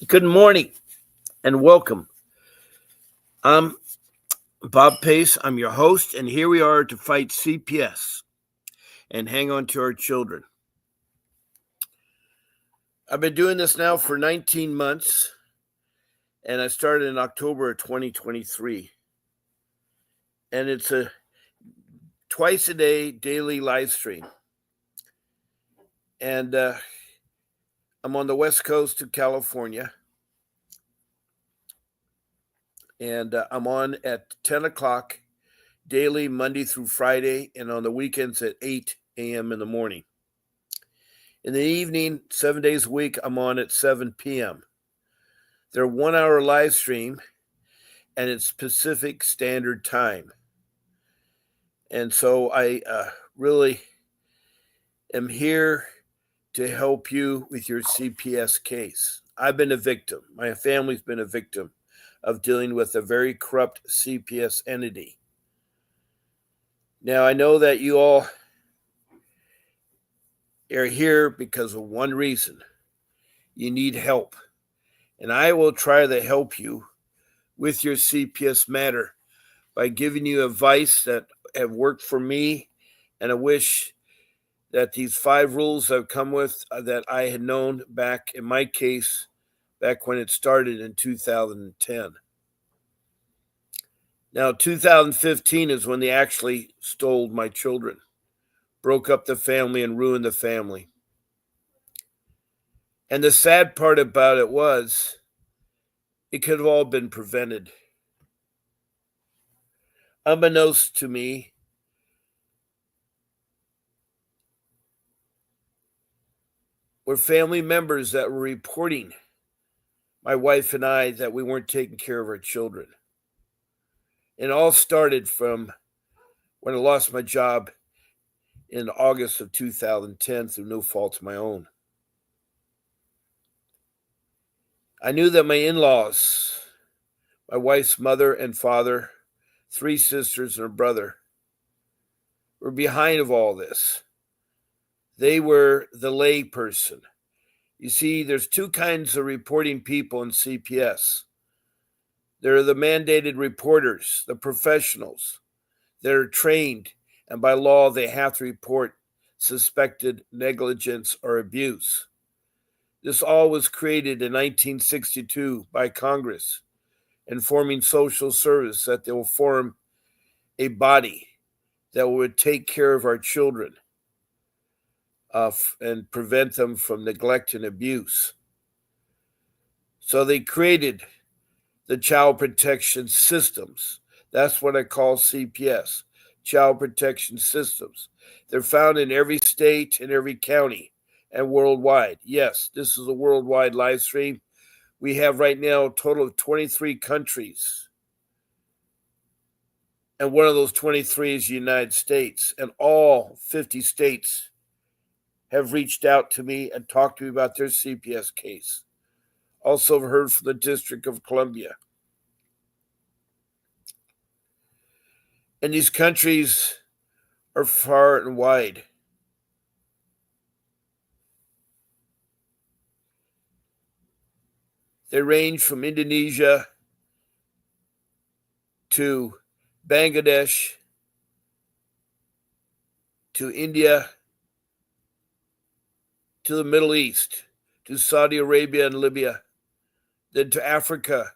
Good morning and welcome. I'm Bob Pace. I'm your host, and here we are to fight CPS and hang on to our children. I've been doing this now for 19 months, and I started in October of 2023. And it's a twice a day daily live stream. And I'm on the west coast of California. And I'm on at 10 o'clock daily, Monday through Friday, and on the weekends at 8 a.m. in the morning. In the evening, 7 days a week, I'm on at 7 p.m. They're 1 hour live stream, and it's Pacific Standard Time. And so I really am here to help you with your CPS case. I've been a victim. My family's been a victim of dealing with a very corrupt CPS entity. Now, I know that you all are here because of one reason. You need help. And I will try to help you with your CPS matter by giving you advice that have worked for me. And I wish that these 5 rules I've come with that I had known back in my case, back when it started in 2010. Now, 2015 is when they actually stole my children, broke up the family and ruined the family. And the sad part about it was it could have all been prevented. Unbeknownst to me, were family members that were reporting my wife and I that we weren't taking care of our children. It all started from when I lost my job in August of 2010 through no fault of my own. I knew that my in-laws, my wife's mother and father, 3 sisters and a brother, were behind of all this. They were the lay person. You see, there's 2 kinds of reporting people in CPS. There are the mandated reporters, the professionals that are trained, and by law they have to report suspected negligence or abuse. This all was created in 1962 by Congress, informing social service that they will form a body that would take care of our children and prevent them from neglect and abuse. So they created the child protection systems. That's what I call CPS, child protection systems. They're found in every state and every county and worldwide. Yes, this is a worldwide live stream. We have right now a total of 23 countries. And one of those 23 is the United States. And all 50 states have reached out to me and talked to me about their CPS case. Also heard from the District of Columbia. And these countries are far and wide. They range from Indonesia to Bangladesh to India to the Middle East, to Saudi Arabia and Libya, then to Africa,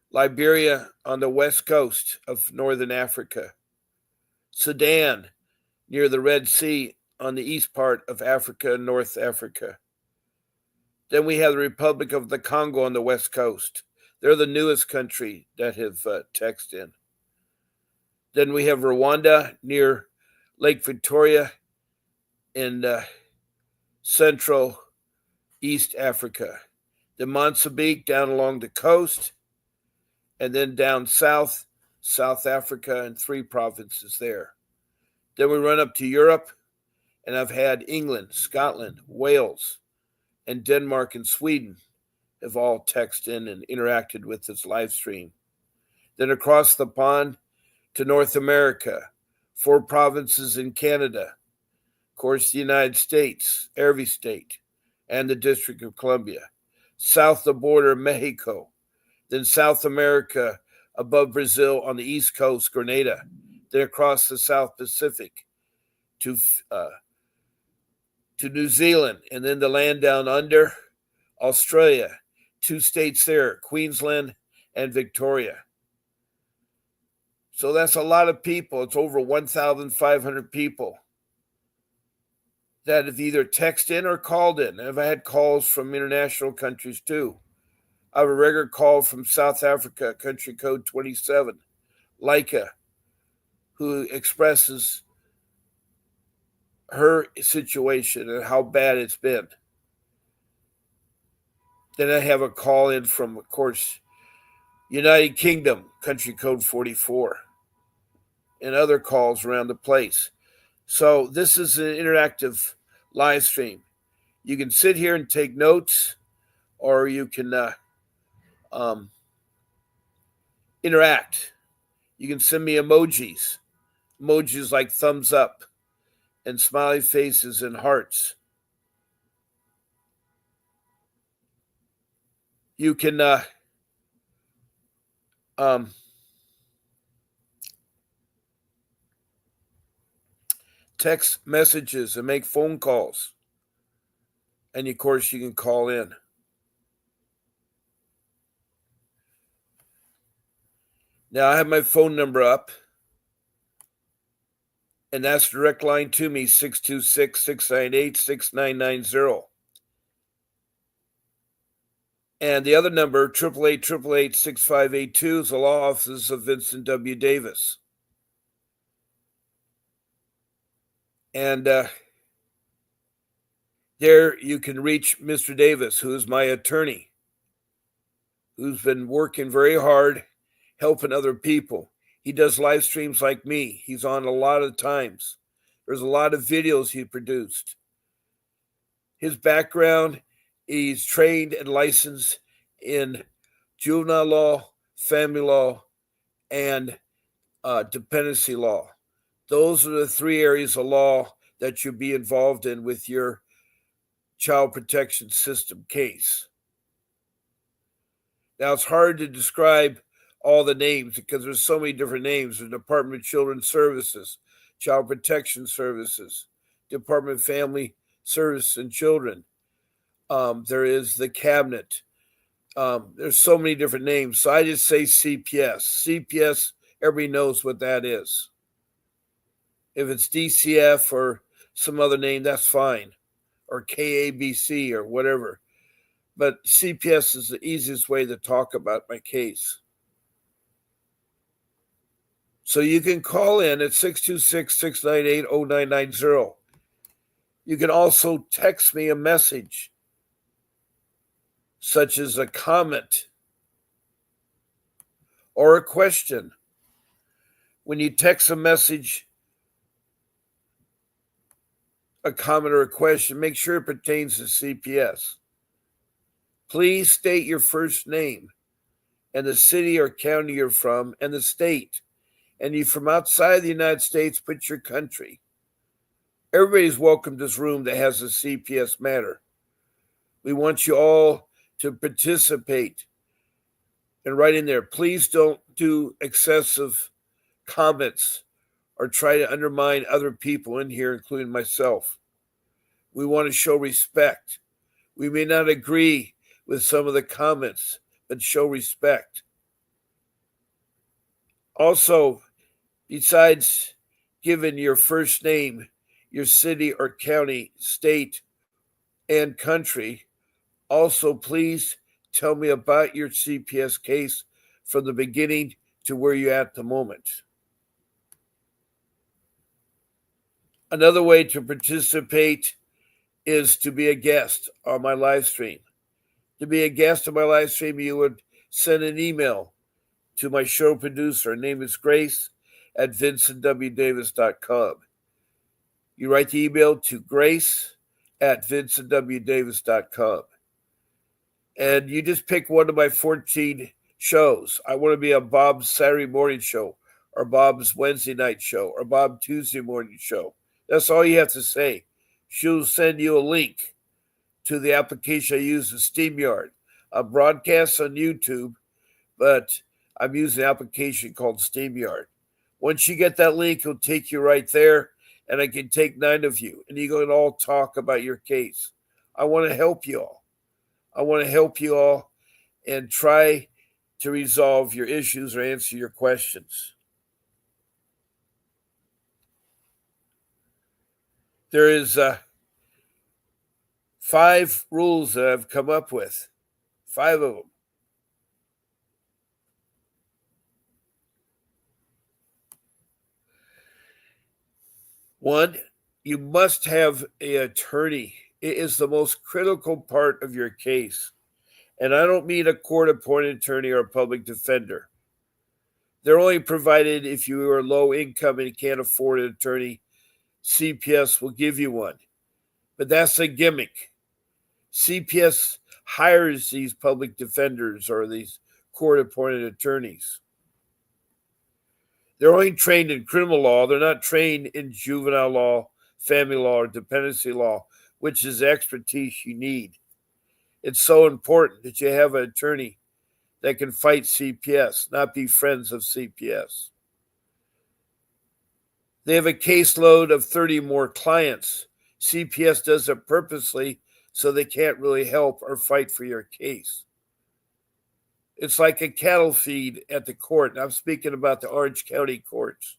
Liberia on the west coast of northern Africa, Sudan near the Red Sea on the east part of Africa and North Africa. Then we have the Republic of the Congo on the west coast. They're the newest country that have texted in. Then we have Rwanda near Lake Victoria in Central East Africa. Then Mozambique down along the coast, and then down south, South Africa, and 3 provinces there. Then we run up to Europe, and I've had England, Scotland, Wales, and Denmark and Sweden have all texted in and interacted with this live stream. Then across the pond to North America, 4 provinces in Canada, of course, the United States, every state, and the District of Columbia. south the border of Mexico, then South America above Brazil on the east coast, Grenada, then across the South Pacific to New Zealand, and then the land down under, Australia, 2 states there, Queensland and Victoria. So that's a lot of people. It's over 1,500 people that have either texted in or called in. I've had calls from international countries too. I have a regular call from South Africa, country code 27, Leica, who expresses her situation and how bad it's been. Then I have a call in from, of course, United Kingdom, country code 44, and other calls around the place. So this is an interactive live stream. You can sit here and take notes, or you can interact. You can send me emojis like thumbs up and smiley faces and hearts. You can text messages and make phone calls. And of course, you can call in. Now, I have my phone number up, and that's direct line to me, 626-698-6990. And the other number, 888-888-6582, is the law offices of Vincent W. Davis. And there you can reach Mr. Davis, who is my attorney, who's been working very hard, helping other people. He does live streams like me. He's on a lot of times. There's a lot of videos he produced. His background, he's trained and licensed in juvenile law, family law, and dependency law. Those are the 3 areas of law that you'll be involved in with your child protection system case. Now, it's hard to describe all the names because there's so many different names. The Department of Children's Services, Child Protection Services, Department of Family Services and Children. There is the cabinet. There's so many different names. So I just say CPS. CPS, everybody knows what that is. If it's DCF or some other name, that's fine. Or KABC or whatever. But CPS is the easiest way to talk about my case. So you can call in at 626-698-0990. You can also text me a message, such as a comment or a question. When you text a message, a comment or a question, make sure it pertains to CPS. Please state your first name and the city or county you're from and the state. And you from outside the United States, put your country. Everybody's welcome to this room that has a CPS matter. We want you all to participate and write in there. Please don't do excessive comments or try to undermine other people in here, including myself. We want to show respect. We may not agree with some of the comments, but show respect. Also, besides giving your first name, your city or county, state, and country, also please tell me about your CPS case from the beginning to where you're at the moment. Another way to participate is to be a guest on my live stream. To be a guest on my live stream, you would send an email to my show producer. Her name is Grace at vincentwdavis.com. You write the email to Grace at vincentwdavis.com. And you just pick one of my 14 shows. I want to be on Bob's Saturday morning show, or Bob's Wednesday night show, or Bob's Tuesday morning show. That's all you have to say. She'll send you a link to the application I use in StreamYard. I'm broadcast on YouTube, but I'm using an application called StreamYard. Once you get that link, it'll take you right there, and I can take 9 of you, and you can all talk about your case. I want to help you all. I want to help you all and try to resolve your issues or answer your questions. There is 5 rules that I've come up with, 5 of them. One, you must have an attorney. It is the most critical part of your case. And I don't mean a court-appointed attorney or a public defender. They're only provided if you are low income and can't afford an attorney. CPS will give you one. But that's a gimmick. CPS hires these public defenders or these court-appointed attorneys. They're only trained in criminal law. They're not trained in juvenile law, family law, or dependency law, which is the expertise you need. It's so important that you have an attorney that can fight CPS, not be friends of CPS. They have a caseload of 30 more clients. CPS does it purposely so they can't really help or fight for your case. It's like a cattle feed at the court. And I'm speaking about the Orange County courts.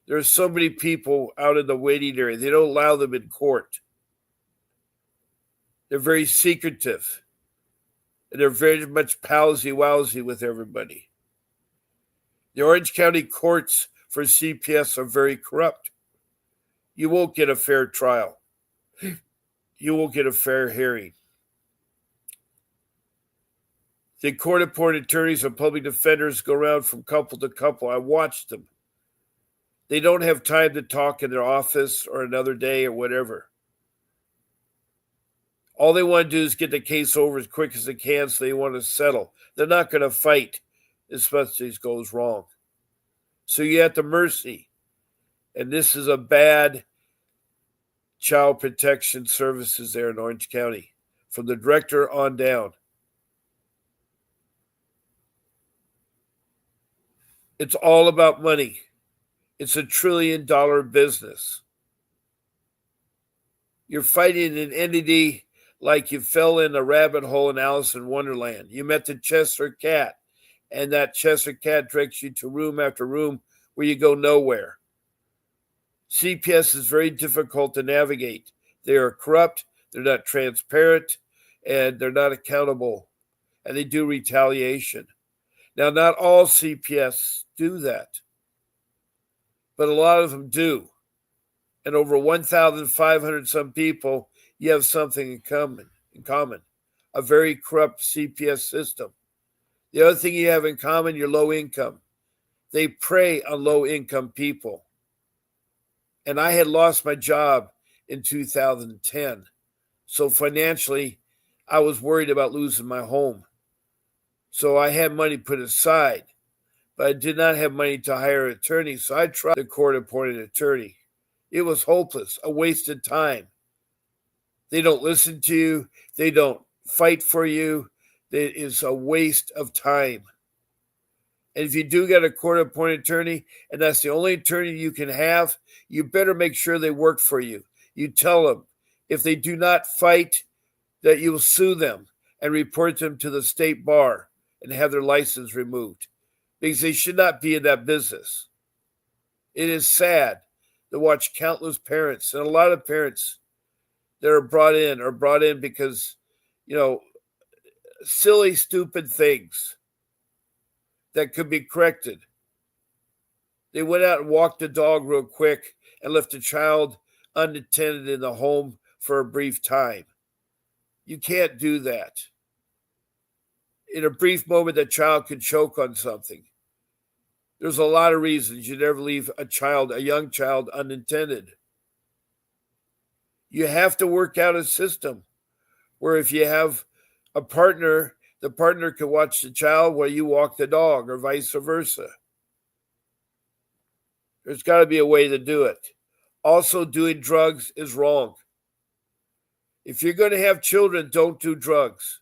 There's so many people out in the waiting area. They don't allow them in court. They're very secretive. And they're very much palsy-wowsy with everybody. The Orange County courts for CPS are very corrupt. You won't get a fair trial. You won't get a fair hearing. The court-appointed attorneys and public defenders go around from couple to couple. I watched them. They don't have time to talk in their office or another day or whatever. All they want to do is get the case over as quick as they can, so they want to settle. They're not going to fight if something goes wrong. So you have to mercy. And this is a bad child protection services there in Orange County, from the director on down. It's all about money. It's $1 trillion business. You're fighting an entity like you fell in a rabbit hole in Alice in Wonderland. You met the Cheshire Cat, and that Cheshire Cat directs you to room after room where you go nowhere. CPS is very difficult to navigate. They are corrupt, they're not transparent, and they're not accountable, and they do retaliation. Now, not all CPS do that, but a lot of them do. And over 1,500 some people, you have something in common, a very corrupt CPS system. The other thing you have in common, you're low income. They prey on low income people. And I had lost my job in 2010. So financially, I was worried about losing my home. So I had money put aside, but I did not have money to hire an attorney. So I tried the court-appointed attorney. It was hopeless, a wasted time. They don't listen to you. They don't fight for you. It is a waste of time. And if you do get a court-appointed attorney, and that's the only attorney you can have, you better make sure they work for you. You tell them if they do not fight, that you will sue them and report them to the state bar and have their license removed, because they should not be in that business. It is sad to watch countless parents, and a lot of parents that are brought in because, silly, stupid things that could be corrected. They went out and walked the dog real quick and left the child unattended in the home for a brief time. You can't do that. In a brief moment, that child could choke on something. There's a lot of reasons you never leave a young child, unattended. You have to work out a system where if you have a partner, the partner can watch the child while you walk the dog, or vice versa. There's got to be a way to do it. Also, doing drugs is wrong. If you're going to have children, don't do drugs.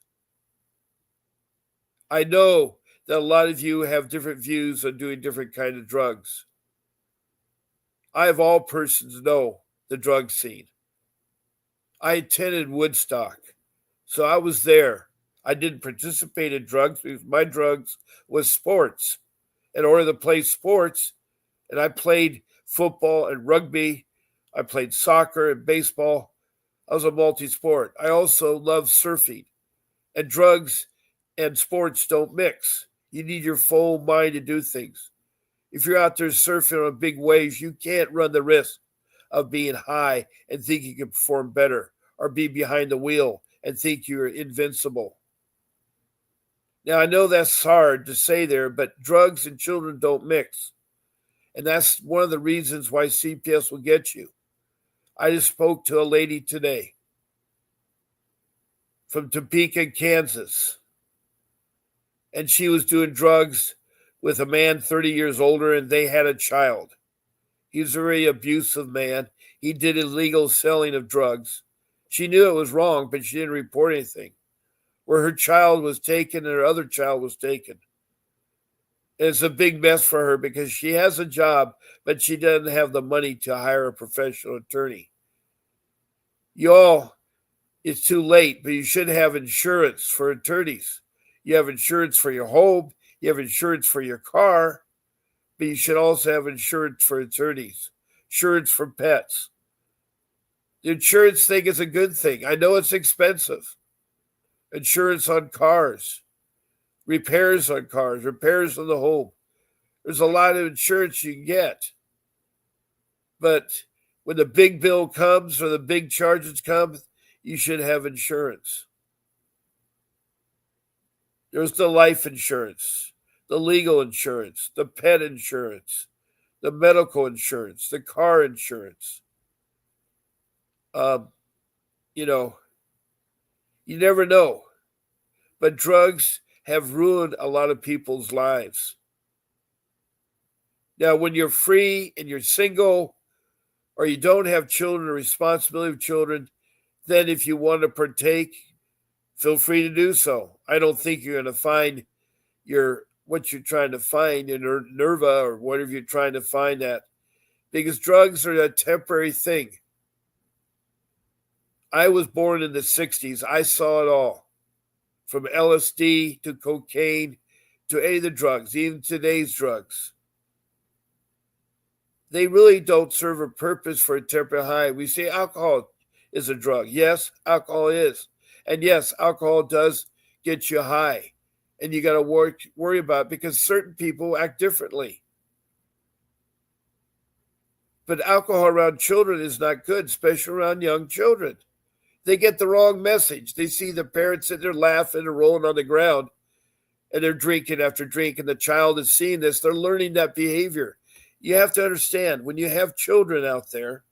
I know that a lot of you have different views on doing different kind of drugs. I, of all persons, know the drug scene. I attended Woodstock, so I was there. I didn't participate in drugs because my drugs was sports. In order to play sports, and I played football and rugby, I played soccer and baseball. I was a multi-sport. I also love surfing, and drugs and sports don't mix. You need your full mind to do things. If you're out there surfing on big waves, you can't run the risk of being high and think you can perform better, or be behind the wheel and think you're invincible. Now, I know that's hard to say there, but drugs and children don't mix. And that's one of the reasons why CPS will get you. I just spoke to a lady today from Topeka, Kansas, and she was doing drugs with a man 30 years older, and they had a child. He's a very abusive man. He did illegal selling of drugs. She knew it was wrong, but she didn't report anything. Where her child was taken and her other child was taken. And it's a big mess for her because she has a job, but she doesn't have the money to hire a professional attorney. Y'all, it's too late, but you should have insurance for attorneys. You have insurance for your home, you have insurance for your car, but you should also have insurance for attorneys, insurance for pets. The insurance thing is a good thing. I know it's expensive. Insurance on cars, repairs on cars, repairs on the home. There's a lot of insurance you can get. But when the big bill comes or the big charges come, you should have insurance. There's the life insurance, the legal insurance, the pet insurance, the medical insurance, the car insurance. Um, you know, you never know. But drugs have ruined a lot of people's lives. Now, when you're free and you're single, or you don't have children or responsibility of children, then if you want to partake, feel free to do so. I don't think you're going to find what you're trying to find in Nerva or whatever you're trying to find at, because drugs are a temporary thing. I was born in the 60s. I saw it all, from LSD to cocaine to any of the drugs, even today's drugs. They really don't serve a purpose for a temporary high. We say alcohol is a drug. Yes, alcohol is. And yes, alcohol does get you high. And you got to worry about it because certain people act differently. But alcohol around children is not good, especially around young children. They get the wrong message. They see the parents sitting there laughing and rolling on the ground, and they're drinking after drink, and the child is seeing this. They're learning that behavior. You have to understand, when you have children out there,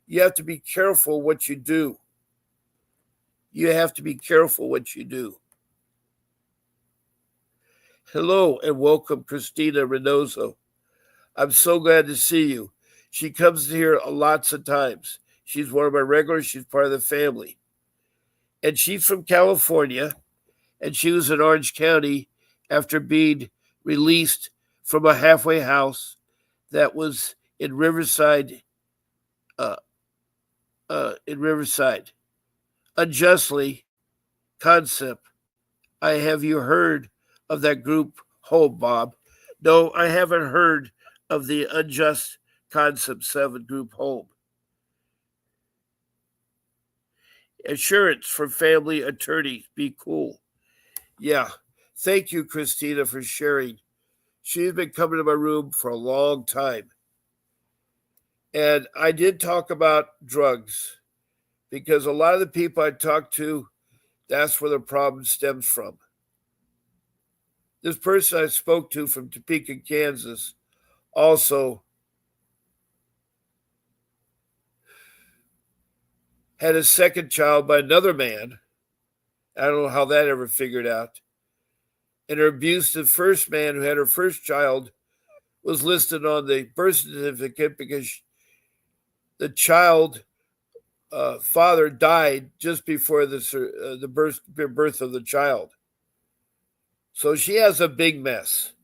you have to be careful what you do. You have to be careful what you do. Hello and welcome, Christina Reynoso. I'm so glad to see you. She comes here lots of times. She's one of my regulars. She's part of the family. And she's from California, and she was in Orange County after being released from a halfway house that was in Riverside, unjustly. Concept. Have you heard of that group home, Bob? No, I haven't heard of the Unjust Concept 7 group home. Assurance for family attorneys. Be cool. Yeah. Thank you, Christina, for sharing. She's been coming to my room for a long time. And I did talk about drugs because a lot of the people I talk to, that's where the problem stems from. This person I spoke to from Topeka, Kansas, also had a second child by another man. I don't know how that ever figured out. And her abusive first man who had her first child was listed on the birth certificate because the child father died just before the birth of the child. So she has a big mess.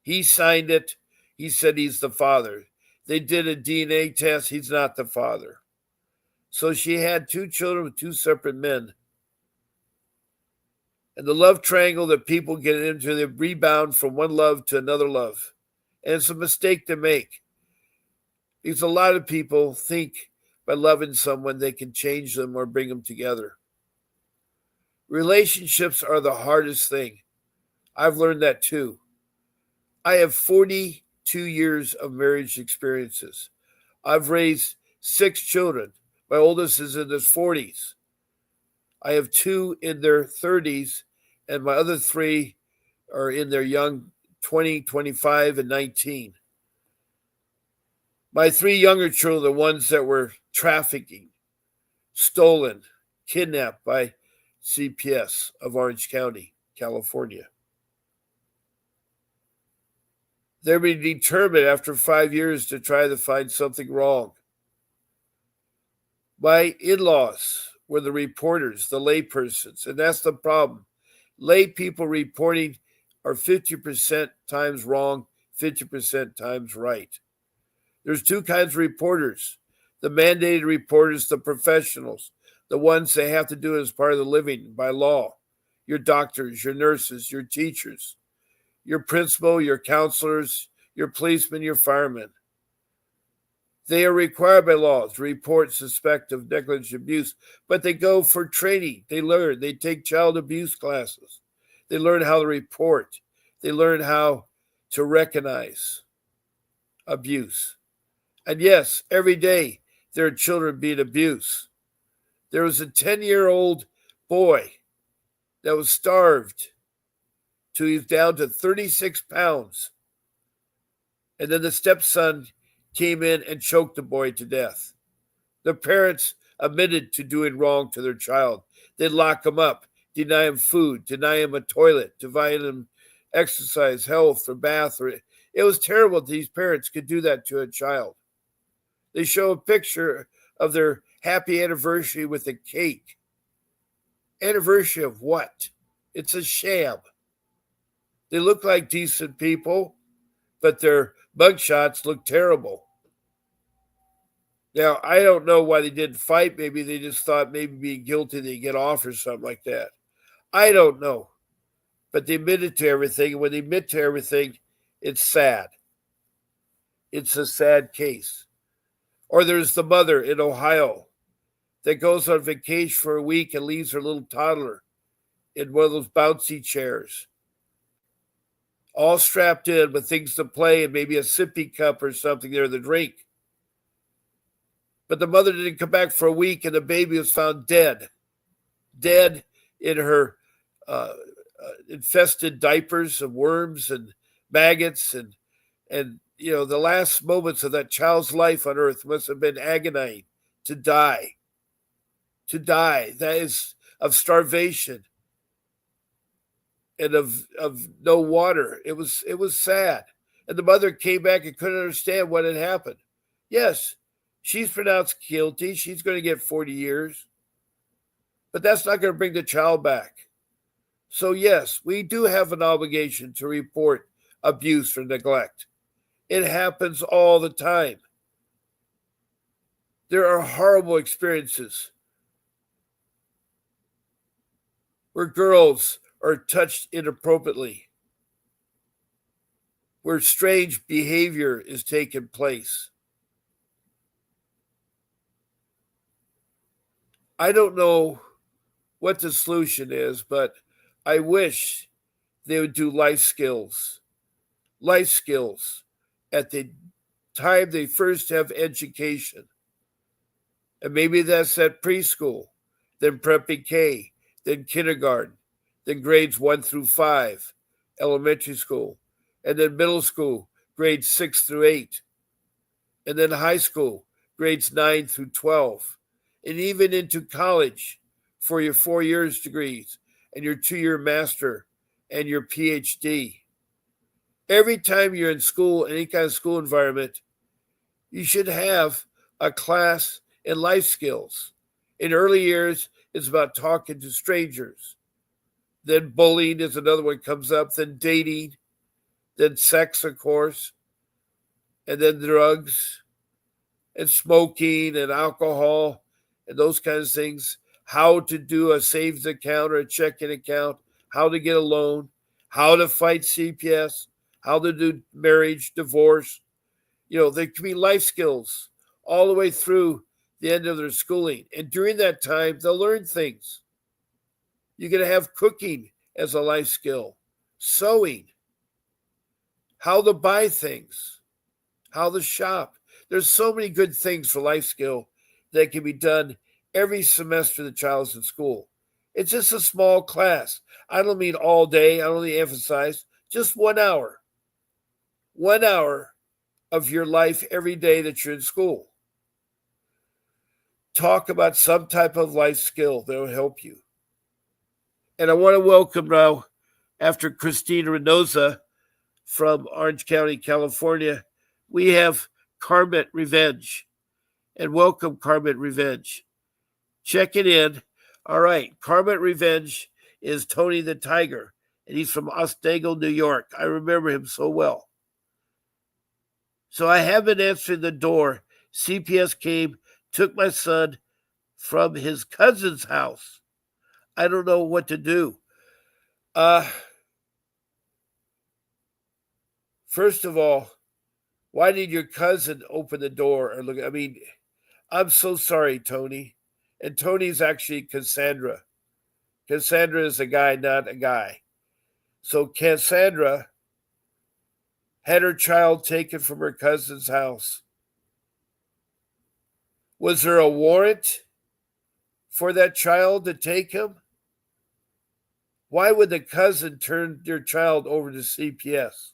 He signed it. He said he's the father. They did a DNA test. He's not the father. So she had 2 children with 2 separate men. And the love triangle that people get into, they rebound from one love to another love. And it's a mistake to make. Because a lot of people think by loving someone they can change them or bring them together. Relationships are the hardest thing. I've learned that too. I have 42 years of marriage experiences. I've raised 6 children. My oldest is in his 40s. I have 2 in their 30s, and my other 3 are in their young 20, 25, and 19. My 3 younger children are the ones that were trafficking, stolen, kidnapped by CPS of Orange County, California. They were determined after 5 years to try to find something wrong. My in-laws were the reporters, the laypersons, and that's the problem. Lay people reporting are 50% times wrong, 50% times right. There's 2 kinds of reporters. The mandated reporters, the professionals, the ones they have to do as part of the living by law. Your doctors, your nurses, your teachers, your principal, your counselors, your policemen, your firemen. They are required by law to report suspect of negligent abuse, but they go for training. They learn. They take child abuse classes. They learn how to report. They learn how to recognize abuse. And yes, every day there are children being abused. There was a 10-year-old boy that was starved till he's down to 36 pounds. And then the stepson came in and choked the boy to death. The parents admitted to doing wrong to their child. They'd lock him up, deny him food, deny him a toilet, deny him exercise, health, or bath. It was terrible that these parents could do that to a child. They show a picture of their happy anniversary with a cake. Anniversary of what? It's a sham. They look like decent people, but their mugshots look terrible. Now, I don't know why they didn't fight. Maybe they just thought maybe being guilty they'd get off or something like that. I don't know. But they admitted to everything. And when they admit to everything, it's sad. It's a sad case. Or there's the mother in Ohio that goes on vacation for a week and leaves her little toddler in one of those bouncy chairs, all strapped in with things to play and maybe a sippy cup or something there to drink. But the mother didn't come back for a week, and the baby was found dead in her infested diapers of worms and maggots, and the last moments of that child's life on earth must have been agonizing. To die, that is of starvation and of no water. It was sad, and the mother came back and couldn't understand what had happened. Yes, she's pronounced guilty. She's going to get 40 years. But that's not going to bring the child back. So, yes, we do have an obligation to report abuse or neglect. It happens all the time. There are horrible experiences where girls are touched inappropriately, where strange behavior is taking place. I don't know what the solution is, but I wish they would do life skills at the time they first have education. And maybe that's at preschool, then preppy K, then kindergarten, then grades 1 through 5, elementary school, and then middle school, grades 6 through 8, and then high school, grades 9 through 12, and even into college for your 4 years degrees and your 2-year master and your PhD. Every time you're in school, any kind of school environment, you should have a class in life skills. In early years, it's about talking to strangers. Then bullying is another one comes up. Then dating. Then sex, of course. And then drugs and smoking and alcohol and those kinds of things. How to do a savings account or a checking account. How to get a loan. How to fight CPS. How to do marriage, divorce. There can be life skills all the way through the end of their schooling. And during that time, they'll learn things. You're going to have cooking as a life skill, sewing, how to buy things, how to shop. There's so many good things for life skill that can be done every semester the child's in school. It's just a small class. I don't mean all day. I only emphasize just 1 hour. 1 hour of your life every day that you're in school. Talk about some type of life skill that will help you. And I want to welcome now, after Christina Reynosa from Orange County, California, we have Carmet Revenge. And welcome, Carmet Revenge. Check it in. All right, Carmet Revenge is Tony the Tiger, and he's from Otsego, New York. I remember him so well. So I have been answering the door. CPS came, took my son from his cousin's house. I don't know what to do. First of all, why did your cousin open the door or look? I mean, I'm so sorry, Tony. And Tony's actually Cassandra. Cassandra is a guy, not a guy. So Cassandra had her child taken from her cousin's house. Was there a warrant for that child to take him? Why would the cousin turn their child over to CPS?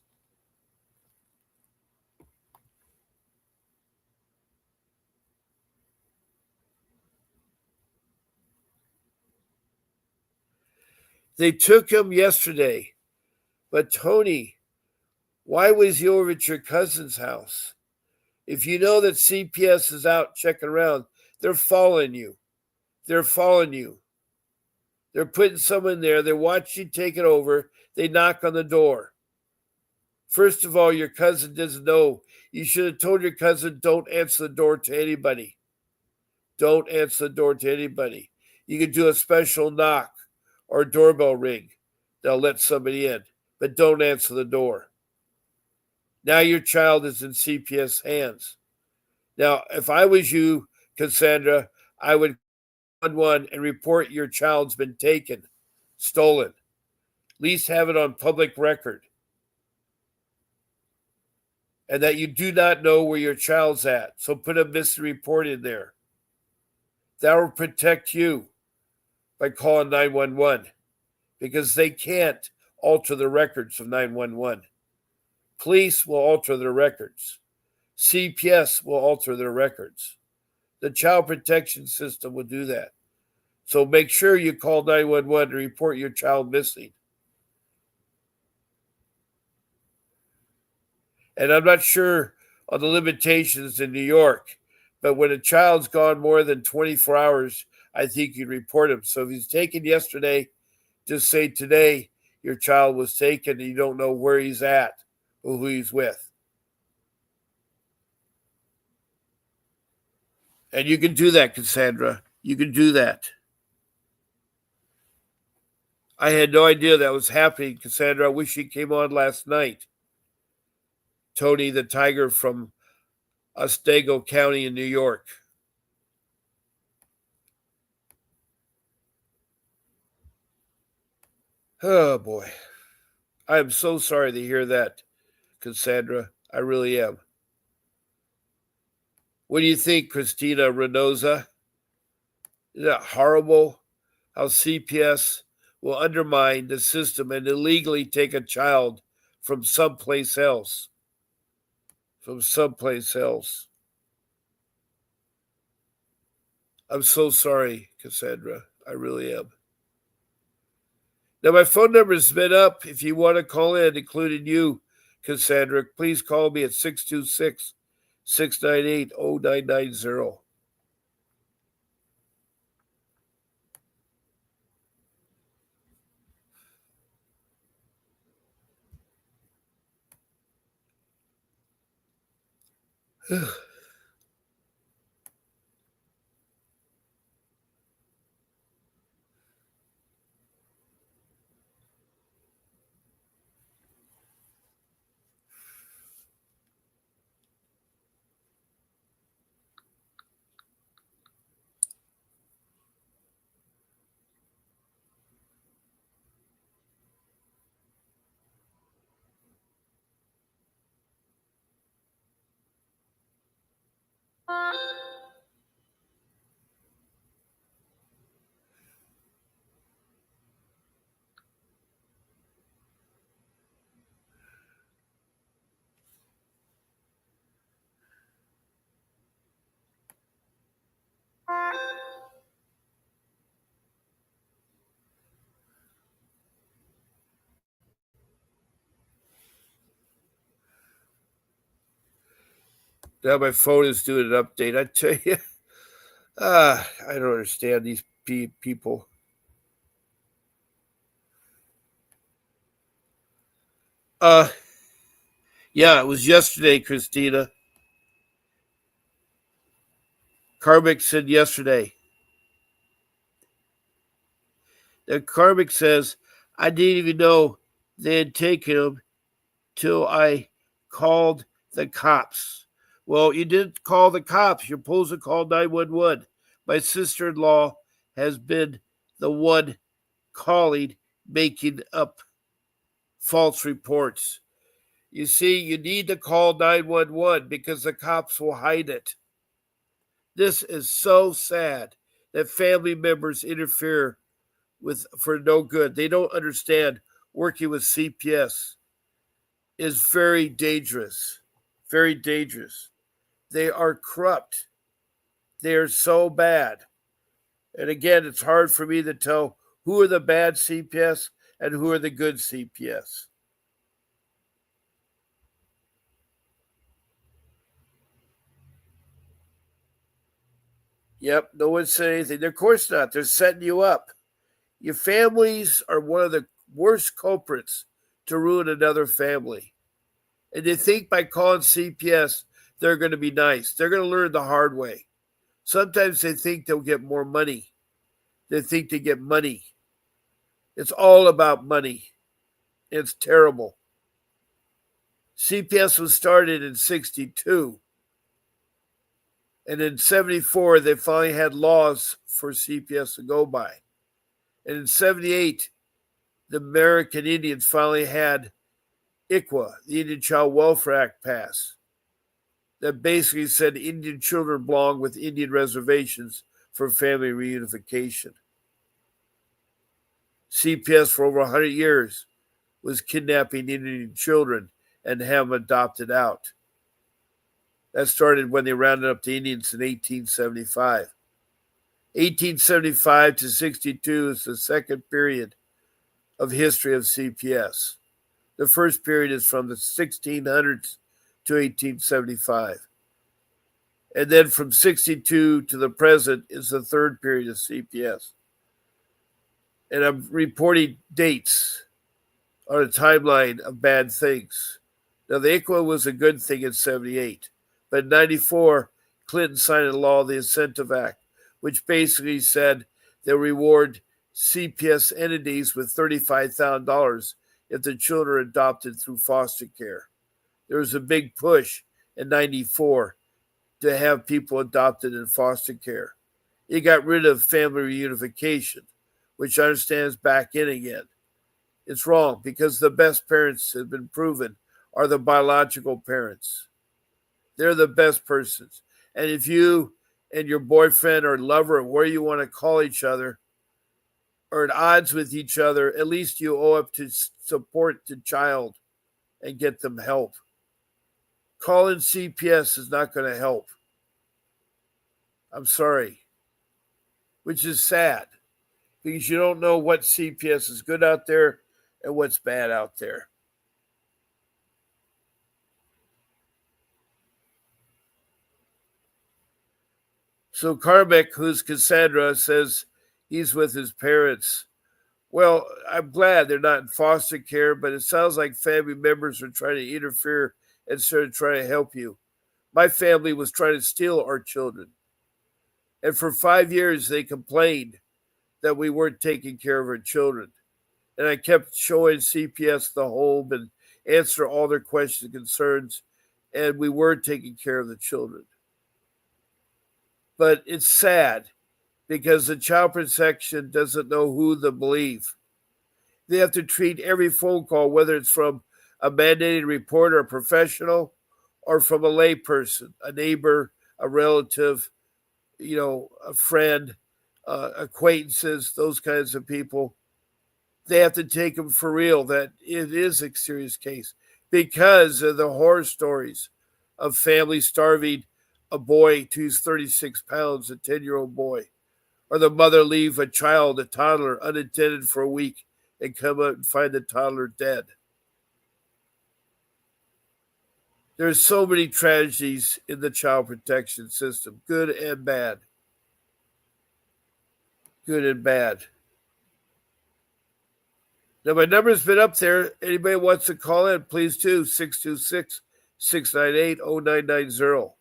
They took him yesterday. But Tony, why was he over at your cousin's house? If you know that CPS is out checking around, they're following you. They're following you. They're putting someone there. They watch you take it over. They knock on the door. First of all, your cousin doesn't know. You should have told your cousin, don't answer the door to anybody. Don't answer the door to anybody. You could do a special knock or a doorbell ring. They'll let somebody in, but don't answer the door. Now your child is in CPS hands. Now, if I was you, Cassandra, I would call 911 and report your child's been taken, stolen. At least have it on public record. And that you do not know where your child's at. So put a missing report in there. That will protect you by calling 911 because they can't alter the records of 911. Police will alter their records. CPS will alter their records. The child protection system will do that. So make sure you call 911 to report your child missing. And I'm not sure on the limitations in New York, but when a child's gone more than 24 hours, I think you'd report him. So if he's taken yesterday, just say today your child was taken and you don't know where he's at or who he's with. And you can do that, Cassandra. You can do that. I had no idea that was happening, Cassandra. I wish you came on last night. Tony the Tiger from Otsego County in New York. Oh, boy. I am so sorry to hear that, Cassandra. I really am. What do you think, Christina Reynosa? Isn't that horrible how CPS will undermine the system and illegally take a child from someplace else? From someplace else. I'm so sorry, Cassandra. I really am. Now, my phone number has been up. If you want to call in, including you, Cassandra, please call me at 626 698 0990. Now my phone is doing an update. I tell you, I don't understand these people. Uh, yeah, it was yesterday, Christina. Karmic said yesterday. That Karmic says, I didn't even know they had taken him till I called the cops. Well, you didn't call the cops. You're supposed to call 911. My sister in law has been the one calling, making up false reports. You see, you need to call 911 because the cops will hide it. This is so sad that family members interfere with for no good. They don't understand working with CPS is very dangerous. Very dangerous. They are corrupt. They are so bad. And again, it's hard for me to tell who are the bad CPS and who are the good CPS. Yep, no one said anything. Of course not. They're setting you up. Your families are one of the worst culprits to ruin another family. And they think by calling CPS, they're going to be nice. They're going to learn the hard way. Sometimes they think they'll get more money. They think they get money. It's all about money. It's terrible. CPS was started in 62. And in 74, they finally had laws for CPS to go by. And in 78, the American Indians finally had ICWA, the Indian Child Welfare Act, passed. That basically said Indian children belong with Indian reservations for family reunification. CPS for over 100 years was kidnapping Indian children and have them adopted out. That started when they rounded up the Indians in 1875. 1875 to 62 is the second period of history of CPS. The first period is from the 1600s to 1875. And then from 62 to the present is the third period of CPS. And I'm reporting dates on a timeline of bad things. Now, the ICWA was a good thing in 78, but in 94, Clinton signed a law, the Incentive Act, which basically said they'll reward CPS entities with $35,000 if the children are adopted through foster care. There was a big push in 94 to have people adopted in foster care. It got rid of family reunification, which I understand is back in again. It's wrong because the best parents have been proven are the biological parents. They're the best persons. And if you and your boyfriend or lover, or where you want to call each other, are at odds with each other, at least you owe up to support the child and get them help. Calling CPS is not going to help. I'm sorry. Which is sad because you don't know what CPS is good out there and what's bad out there. So Carmick, who's Cassandra, says he's with his parents. Well, I'm glad they're not in foster care, but it sounds like family members are trying to interfere instead of trying to help you. My family was trying to steal our children. And for 5 years, they complained that we weren't taking care of our children. And I kept showing CPS the home and answer all their questions and concerns. And we were taking care of the children. But it's sad because the child protection doesn't know who to believe. They have to treat every phone call, whether it's from a mandated reporter, a professional, or from a layperson, a neighbor, a relative, a friend, acquaintances, those kinds of people. They have to take them for real that it is a serious case because of the horror stories of families starving a boy who's 36 pounds, a 10-year-old boy, or the mother leave a child, a toddler, unattended for a week and come out and find the toddler dead. There's so many tragedies in the child protection system, good and bad. Good and bad. Now, my number's been up there. Anybody wants to call in, please do. 626 698 0990.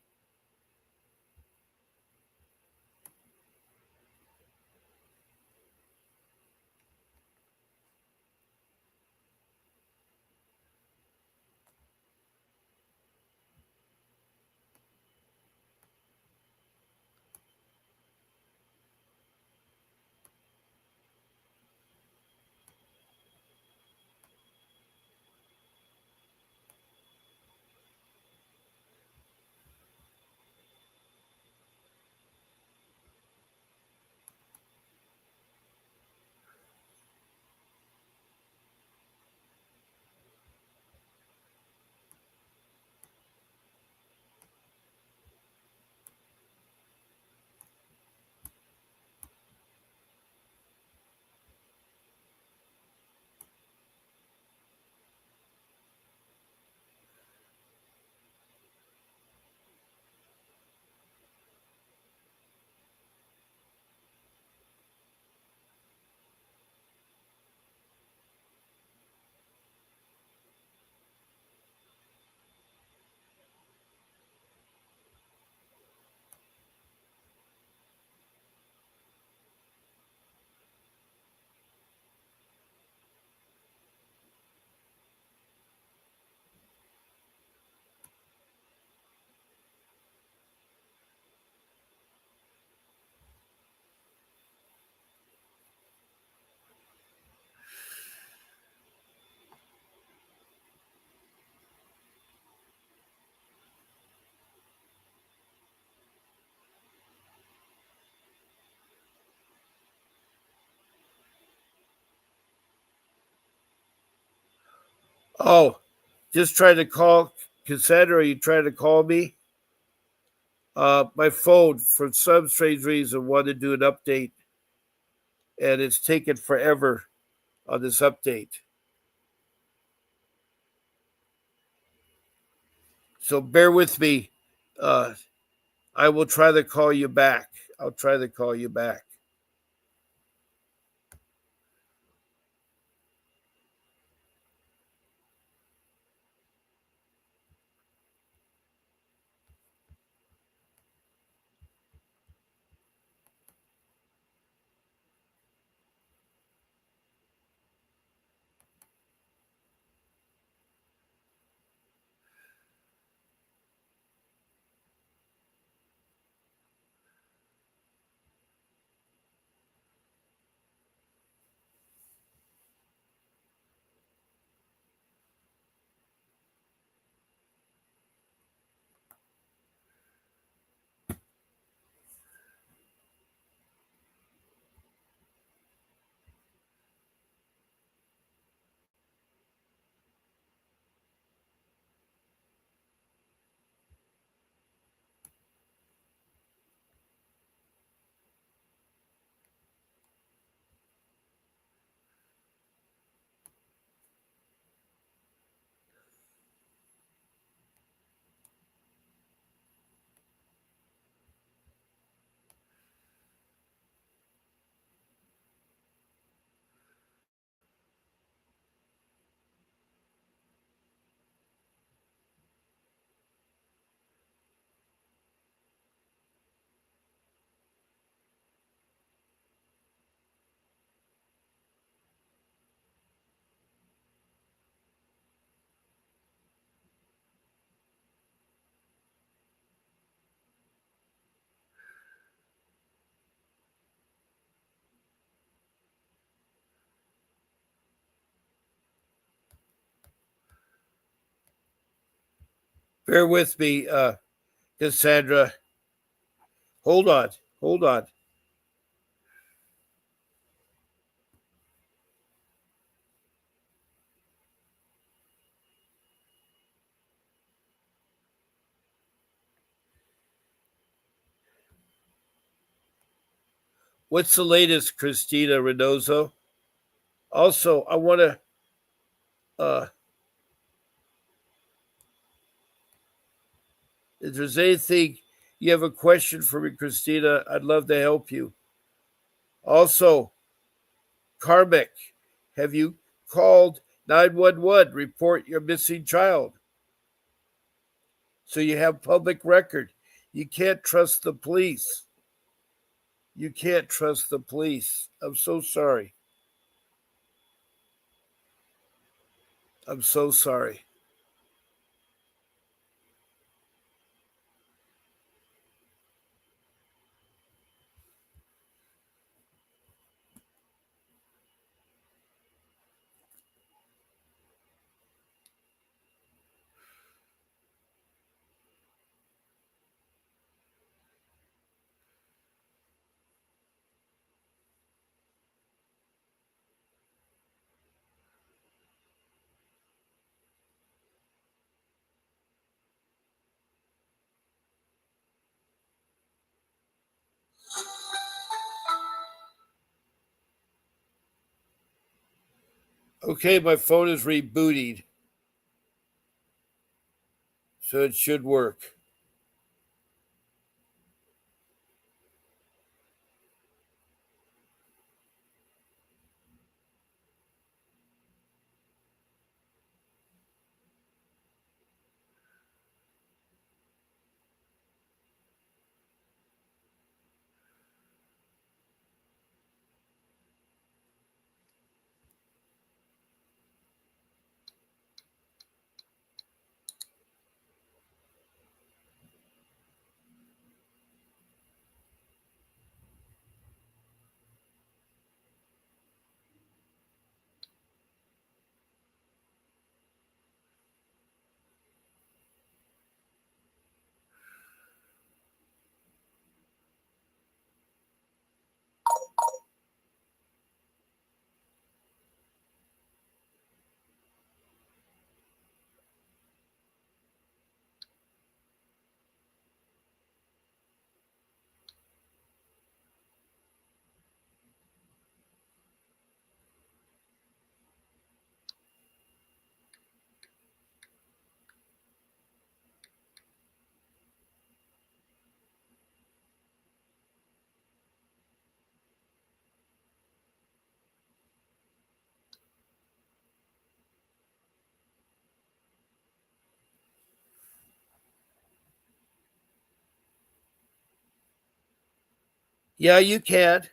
Oh, just trying to call Cassandra. Are you trying to call me? My phone, for some strange reason, wanted to do an update, and it's taken forever on this update. So bear with me. Uh, I will try to call you back. I'll try to call you back. Bear with me, Cassandra. Hold on. Hold on. What's the latest, Christina Reynoso? Also, I want to, uh, if there's anything you have a question for me, Christina, I'd love to help you. Also, Karmic, have you called 911? Report your missing child. So you have public record. You can't trust the police. You can't trust the police. I'm so sorry. I'm so sorry. Okay, my phone is rebooted, so it should work. Yeah, you can.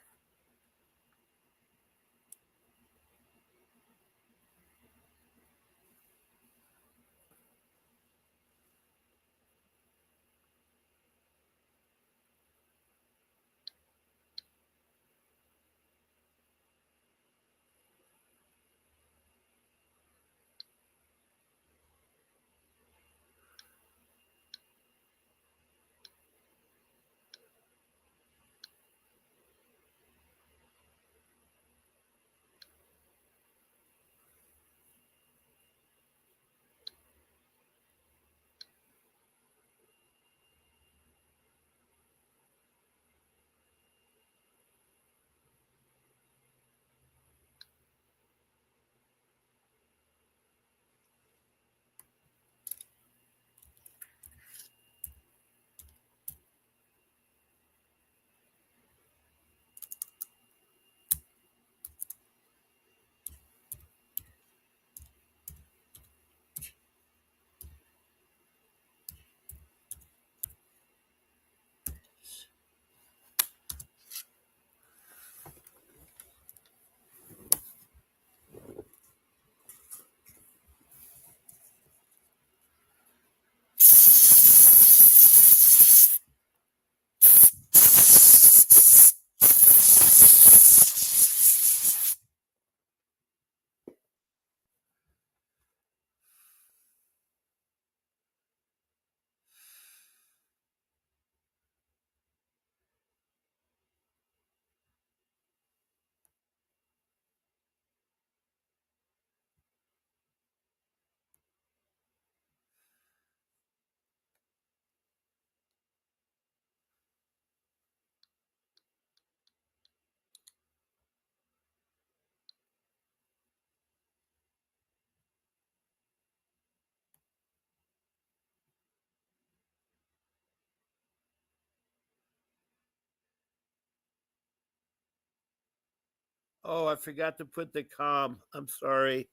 Oh, I forgot to put the com. I'm sorry.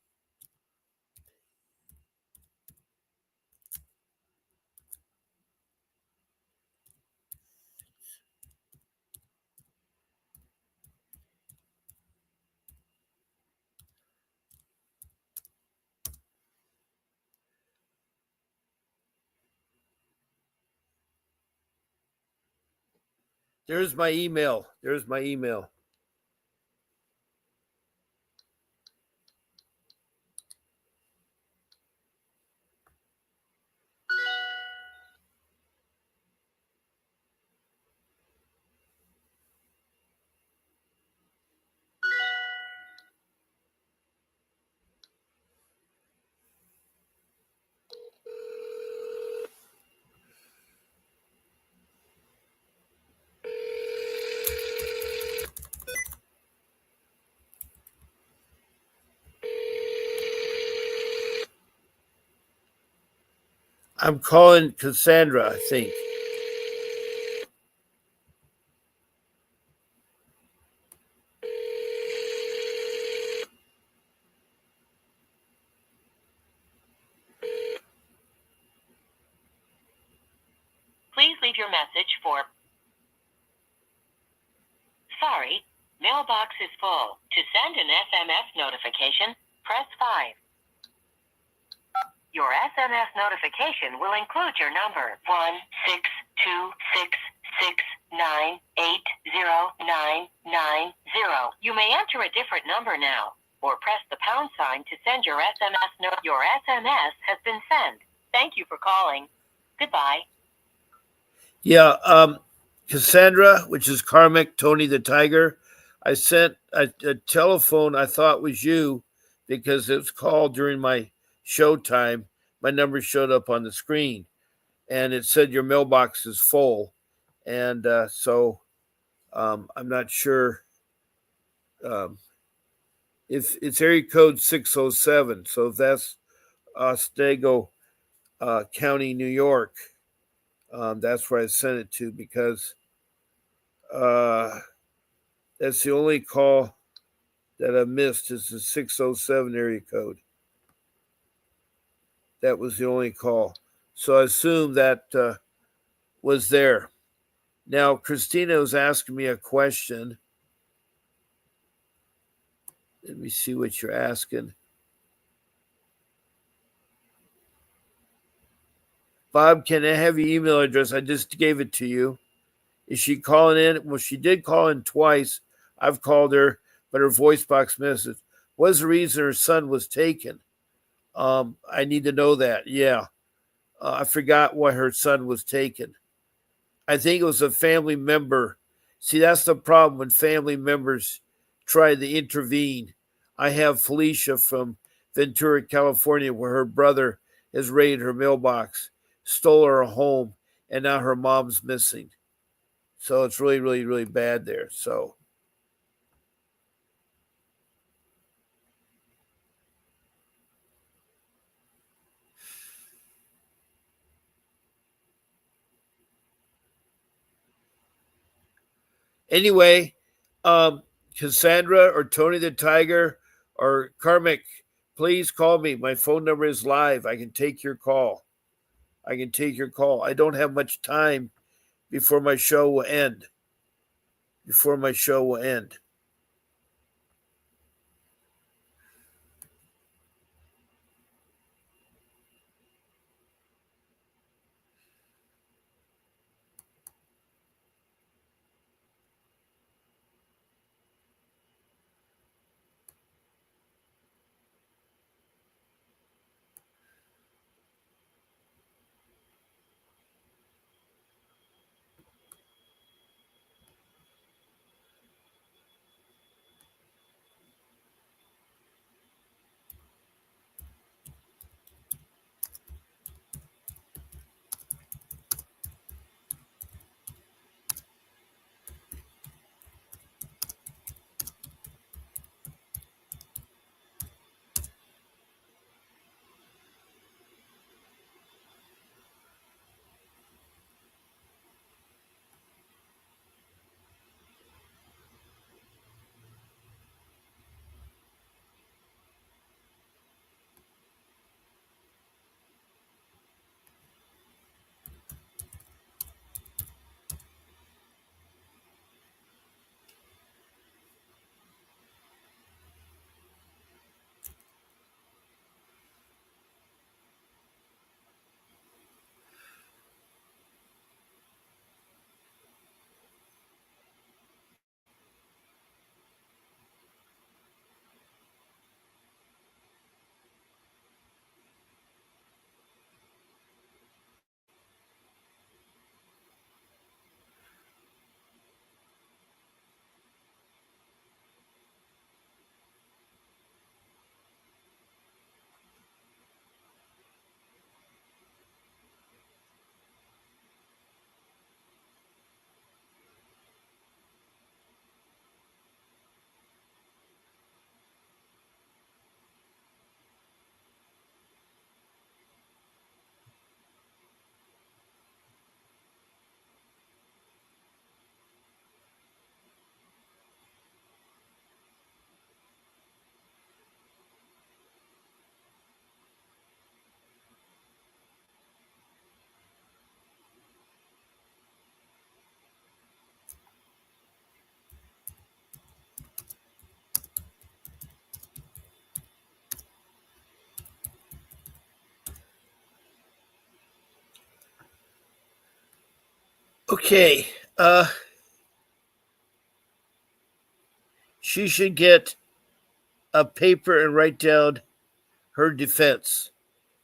There's my email. There's my email. I'm calling Cassandra, I think. Please leave your message for. Sorry, mailbox is full. To send an SMS notification, press 5. Your SMS notification will include your number 16266968980. You may enter a different number now, or press the pound sign to send your SMS note. Your SMS has been sent. Thank you for calling. Goodbye. Yeah, Cassandra, which is Karmic Tony the Tiger. I sent a telephone I thought was you because it was called during my show time. My number showed up on the screen and it said your mailbox is full. And so I'm not sure um, if it's area code 607. So if that's Otsego County, New York, that's where I sent it to because uh, that's the only call that I missed is the 607 area code. That was the only call. So I assume that was there. Now, Christina was asking me a question. Let me see what you're asking. Bob, can I have your email address? I just gave it to you. Is she calling in? Well, she did call in twice. I've called her, but her voice box message. What was the reason her son was taken? I need to know that. Yeah. I forgot why her son was taken. I think it was a family member. See, that's the problem when family members try to intervene. I have Felicia from Ventura, California, where her brother has raided her mailbox, stole her home, and now her mom's missing. So it's really, really, really bad there. So anyway, Cassandra or Tony the Tiger or Karmic, please call me. My phone number is live. I can take your call. I can take your call. I don't have much time before my show will end. Before my show will end. Okay. She should get a paper and write down her defense.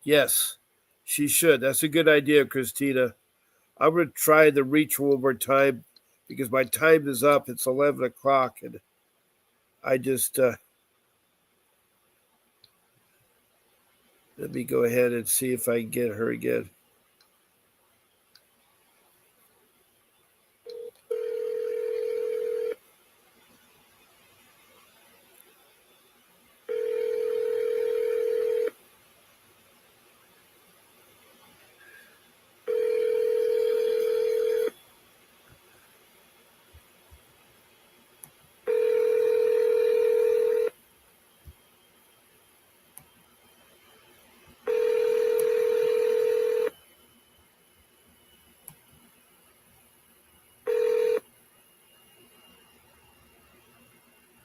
Yes, she should. That's a good idea, Christina. I'm going to try the reach one more time because my time is up. It's 11 o'clock, and I just let me go ahead and see if I can get her again.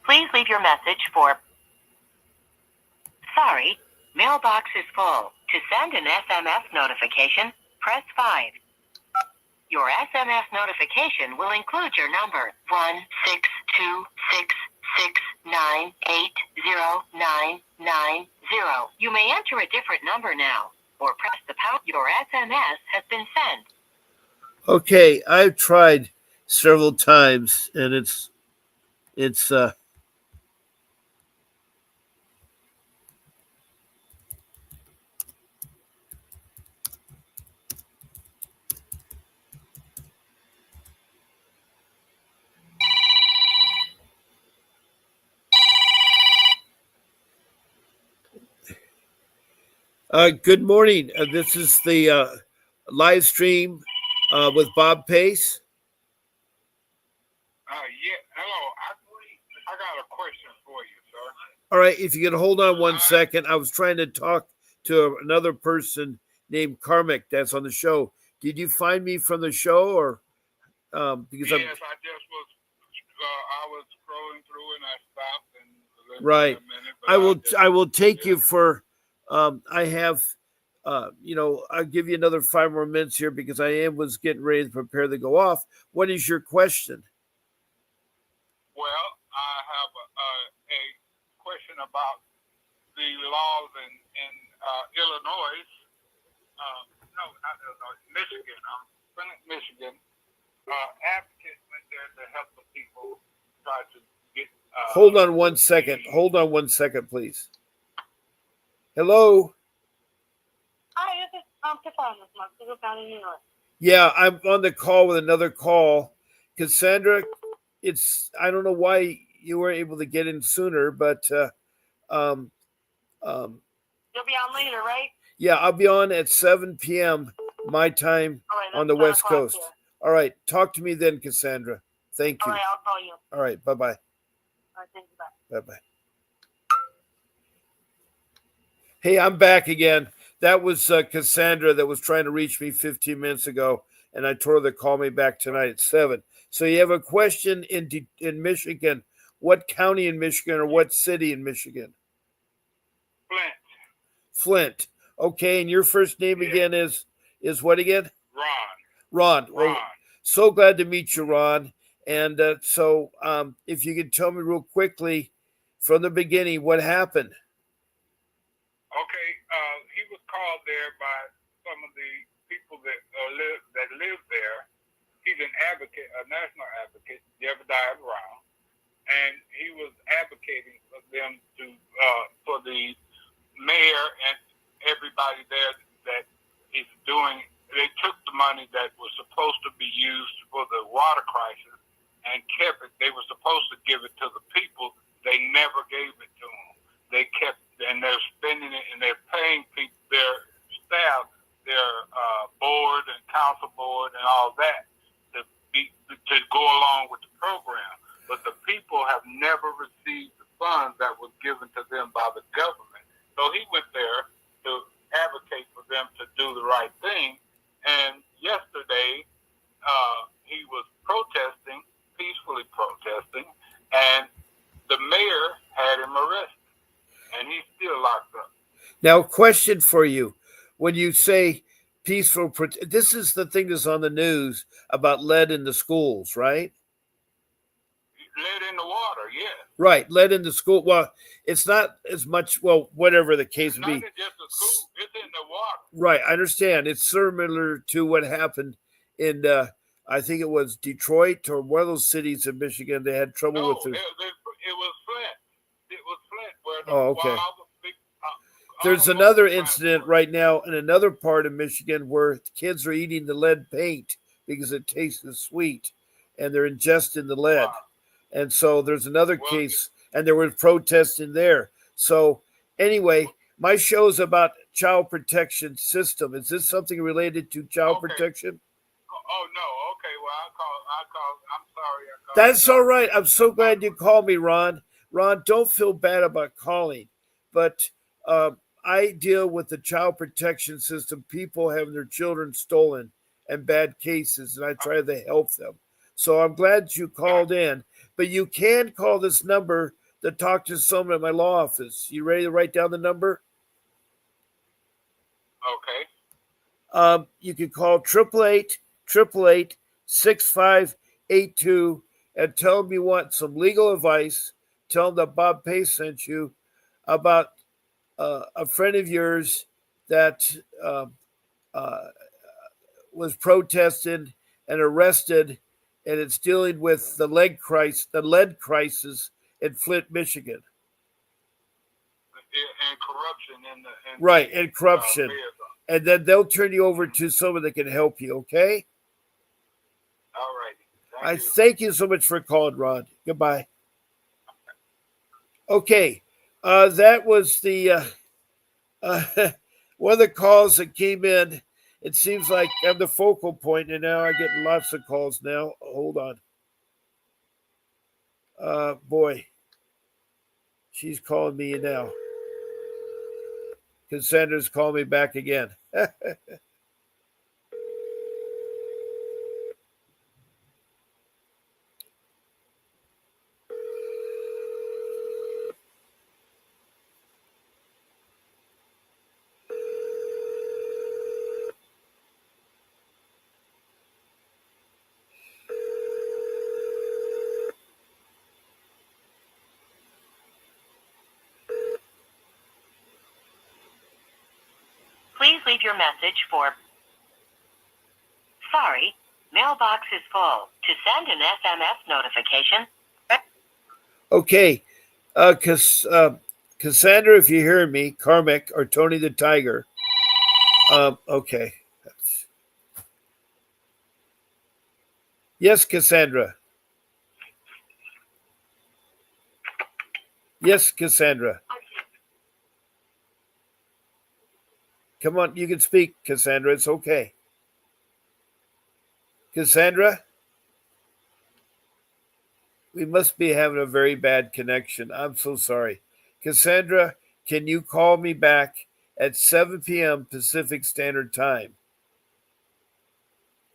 Please leave your message for... Sorry, mailbox is full. To send an SMS notification, press 5. Your SMS notification will include your number, 16266980990. You may enter a different number now, or press the pound. Your SMS has been sent. Okay, I've tried several times, and it's good morning. This is the live stream with Bob Pace. Yeah, hello. I got a question for you, sir. All right, if you can hold on one second. I was trying to talk to another person named Carmick that's on the show. Did you find me from the show, or because Yes, I'm I just was. I was scrolling through and I stopped and listened right? for a minute. But I will take you for. I have. I'll give you another 5 more minutes here because I was getting ready to prepare to go off. What is your question? Well, I have a question about the laws in Illinois. No, not Illinois, Michigan. I'm from Michigan. Advocates went there to help the people try to get. Hold on 1 second. Hold on 1 second, please. Hello. Hi, this is Cassandra from Otsego County, New York. Yeah, I'm on the call with another call. Cassandra, I don't know why you were able to get in sooner, but You'll be on later, right? yeah, I'll be on at 7 p.m. my time on the West Coast. Here. All right, talk to me then, Cassandra. Thank you. All right, I'll call you. All right, bye-bye. All right, thank you, bye. Bye-bye. Hey, I'm back again. That was Cassandra that was trying to reach me 15 minutes ago, and I told her to call me back tonight at 7. So you have a question in Michigan. What county in Michigan or what city in Michigan? Flint. Flint. Okay, and your first name again is what again? Ron. Well, so glad to meet you, Ron. And if you could tell me real quickly from the beginning what happened. Okay, he was called there by some of the people that live there. He's an advocate, a national advocate, Jebediah Brown, and he was advocating for them for the mayor and everybody there that is doing. They took the money that was supposed to be used for the water crisis and kept it. They were supposed to give it to the people. They never gave it to them. They kept, and they're spending it, and they're paying people, their staff, their board and council board and all that to go along with the program. But the people have never received the funds that was given to them by the government. So he went there to advocate for them to do the right thing. And yesterday, he was protesting, peacefully protesting, and the mayor had him arrested. And he's still locked up. Now, question for you. When you say peaceful. This is the thing that's on the news about lead in the schools, right? Lead in the water, yeah. Right, lead in the school. Well, it's not as much. Well, whatever the case It's be. not just the school; it's in the water. Right, I understand. It's similar to what happened in, I think it was Detroit or one of those cities in Michigan. They had trouble with it it. was Flint. It was Flint where the Oh, okay. big, There's another incident right now in another part of Michigan where kids are eating the lead paint because it tastes sweet, and they're ingesting the lead. Wow. And so there's another case, and there was protesting there. So anyway, my show is about child protection system. Is this something related to child protection? Oh no. Okay. Well, I call. I'm sorry. That's all right. I'm so glad you called me, Ron. Ron, don't feel bad about calling, but I deal with the child protection system. People having their children stolen and bad cases, and I try to help them. So I'm glad you called in. But you can call this number to talk to someone at my law office. You ready to write down the number? Okay. You can call 888-888-6582 and tell them you want some legal advice. Tell them that Bob Pace sent you about a friend of yours that was protested and arrested, and it's dealing with the lead crisis in Flint, Michigan. And corruption and corruption. And then they'll turn you over to someone that can help you, okay? All right. Thank you so much for calling, Ron. Goodbye. Okay. That was the one of the calls that came in. It seems like I'm the focal point, and now I get lots of calls now. Hold on. Boy. She's calling me now. Cassandra's calling me back again. Please leave your message for... Sorry, mailbox is full. To send an SMS notification... Okay. Cassandra, if you hear me, Carmick or Tony the Tiger. Okay. Yes, Cassandra. Yes, Cassandra. Come on, you can speak, Cassandra. It's okay. Cassandra? We must be having a very bad connection. I'm so sorry. Cassandra, can you call me back at 7 p.m. Pacific Standard Time?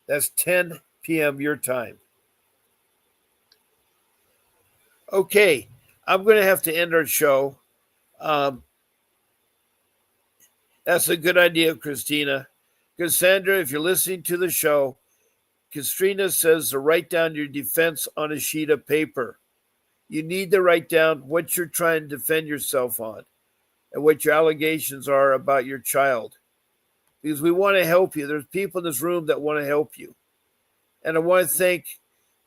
That's 10 p.m. your time. Okay, I'm going to have to end our show. That's a good idea, Christina. Cassandra, if you're listening to the show, Christina says to write down your defense on a sheet of paper. You need to write down what you're trying to defend yourself on and what your allegations are about your child. Because we want to help you. There's people in this room that want to help you. And I want to thank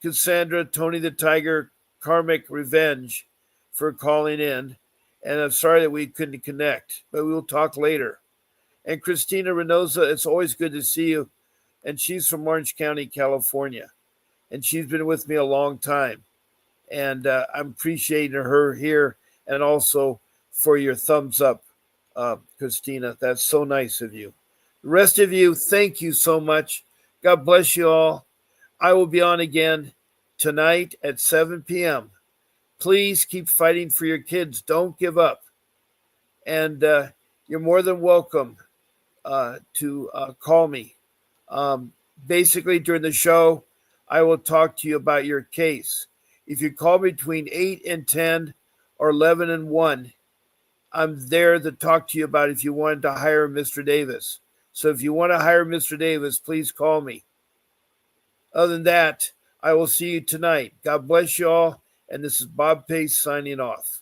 Cassandra, Tony the Tiger, Karmic Revenge for calling in. And I'm sorry that we couldn't connect, but we'll talk later. And Christina Reynosa, it's always good to see you. And she's from Orange County, California. And she's been with me a long time. And I'm appreciating her here and also for your thumbs up, Christina. That's so nice of you. The rest of you, thank you so much. God bless you all. I will be on again tonight at 7 p.m. Please keep fighting for your kids. Don't give up. And you're more than welcome to call me. Basically, during the show, I will talk to you about your case. If you call between 8 and 10 or 11 and 1, I'm there to talk to you about if you wanted to hire Mr. Davis. So if you want to hire Mr. Davis, please call me. Other than that, I will see you tonight. God bless you all. And this is Bob Pace signing off.